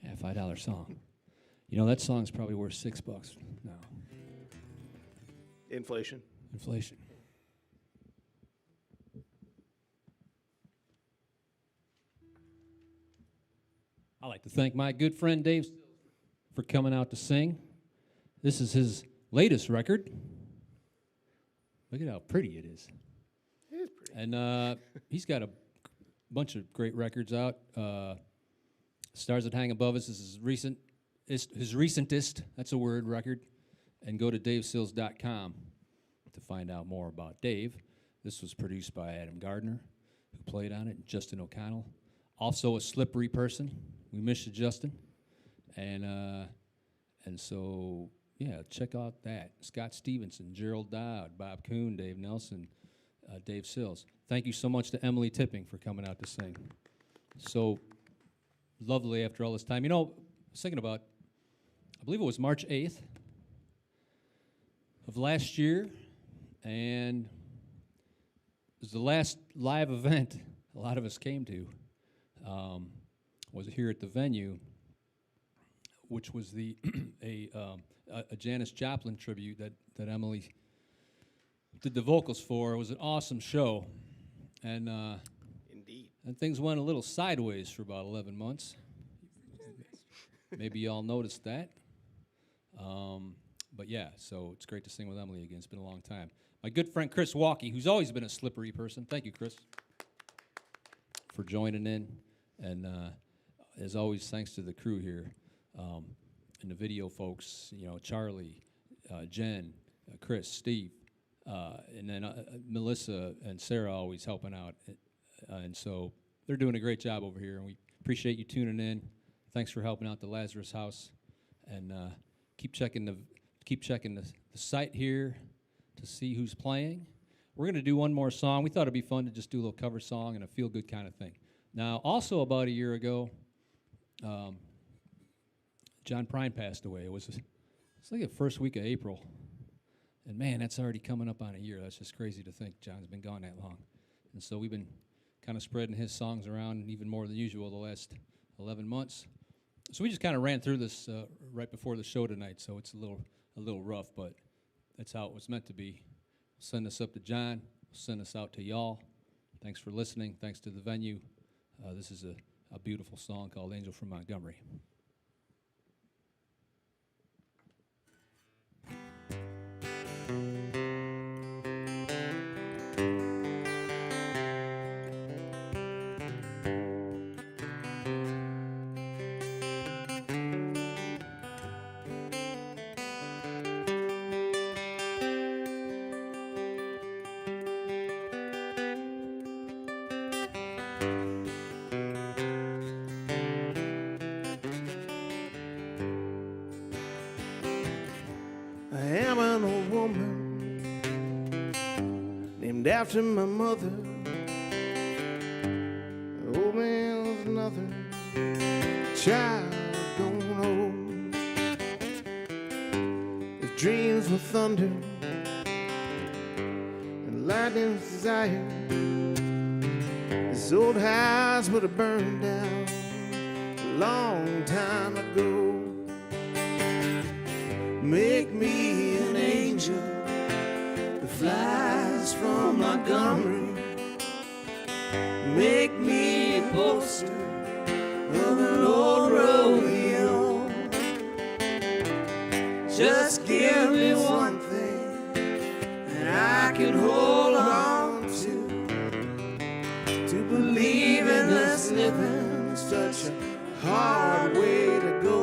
Yeah, $5 song. You know, that song's probably worth $6 now. Inflation. Inflation. I'd like to thank my good friend Dave for coming out to sing. This is his latest record. Look at how pretty it is. It is pretty. And he's got a bunch of great records out. Stars That Hang Above Us is his recentest, that's a word, record. And go to davesills.com to find out more about Dave. This was produced by Adam Gardner, who played on it, and Justin O'Connell. Also a slippery person. We miss you, Justin. And so, yeah, check out that. Scott Stevenson, Gerald Dowd, Bob Kuhn, Dave Nelson, Dave Sills. Thank you so much to Emily Tipping for coming out to sing. So lovely after all this time. You know, I was thinking about, I believe it was March 8th of last year, and it was the last live event a lot of us came to. Was here at the venue, which was the a Janis Joplin tribute that Emily did the vocals for. It was an awesome show, and Indeed. and things went a little sideways for about 11 months. Maybe y'all noticed that. But yeah, so it's great to sing with Emily again. It's been a long time. My good friend Chris Walkie, who's always been a slippery person. Thank you, Chris, for joining in. And as always, thanks to the crew here and the video folks, you know, Charlie, Jen, Chris, Steve, and then Melissa and Sarah always helping out. And so they're doing a great job over here, and we appreciate you tuning in. Thanks for helping out the Lazarus House, and keep checking the site here to see who's playing. We're going to do one more song. We thought it'd be fun to just do a little cover song and a feel-good kind of thing. Now, also about a year ago, John Prine passed away. It's like the first week of April. And man, that's already coming up on a year. That's just crazy to think John's been gone that long. And so we've been kind of spreading his songs around even more than usual the last 11 months. So we just kind of ran through this right before the show tonight, so it's a little rough, but that's how it was meant to be. Send this up to John. Send this out to y'all. Thanks for listening. Thanks to the venue. This is a beautiful song called Angel from Montgomery. And after my mother, old man was another child don't know. If dreams were thunder and lightning's desire, this old house would have burned down a long time ago. Make me an angel that flies from Montgomery. Make me a poster of an old rodeo. Just give me one thing that I can hold on to believe in this living, such a hard way to go.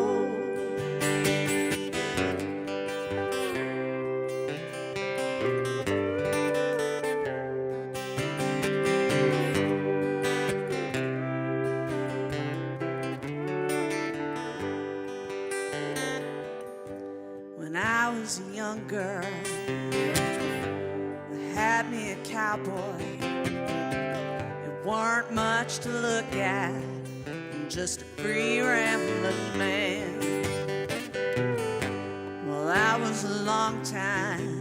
When I was a young girl, I had me a cowboy. It weren't much to look at, just a free rambling man. Well, that was a long time.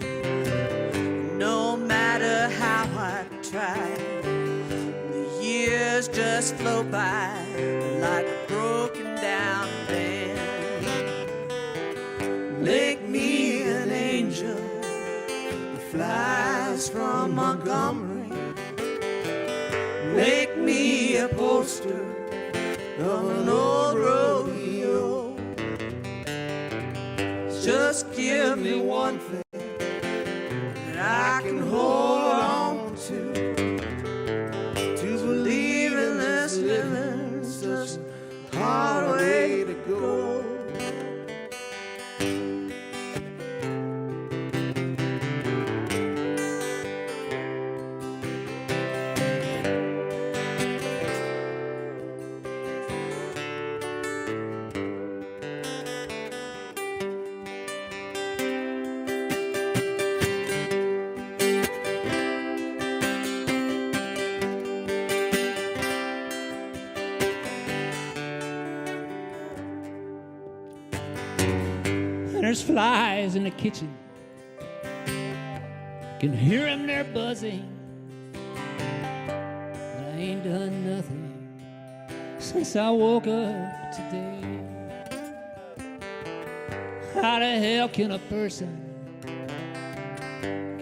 No matter how I tried, the years just flow by like a broken down band. Make me an angel that flies from Montgomery. Make me a poster of an old rodeo. Just give me one thing that I can hold on to believe in this living, such a hard way to go. There's flies in the kitchen, can hear them, they're buzzing. I ain't done nothing since I woke up today. How the hell can a person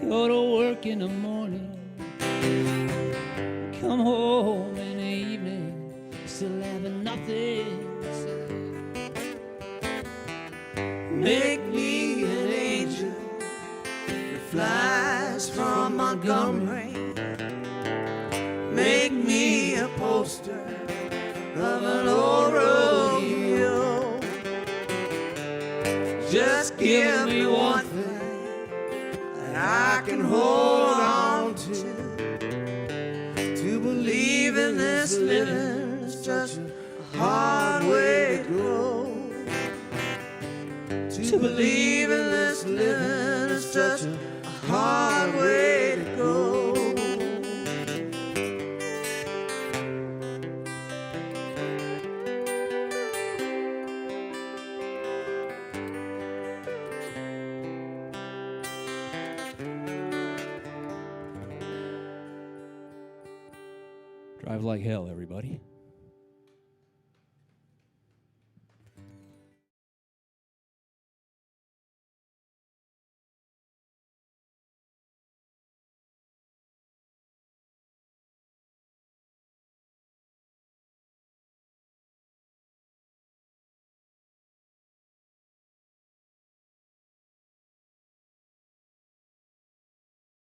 go to work in the morning, come home in the evening, still having nothing to say? Make me an angel that flies from Montgomery. Make me a poster of an old rodeo. Just give me one thing that I can hold on to believe in this living is such a hard way to go. To believe in this living is such a hard way to go. Drive like hell, everybody.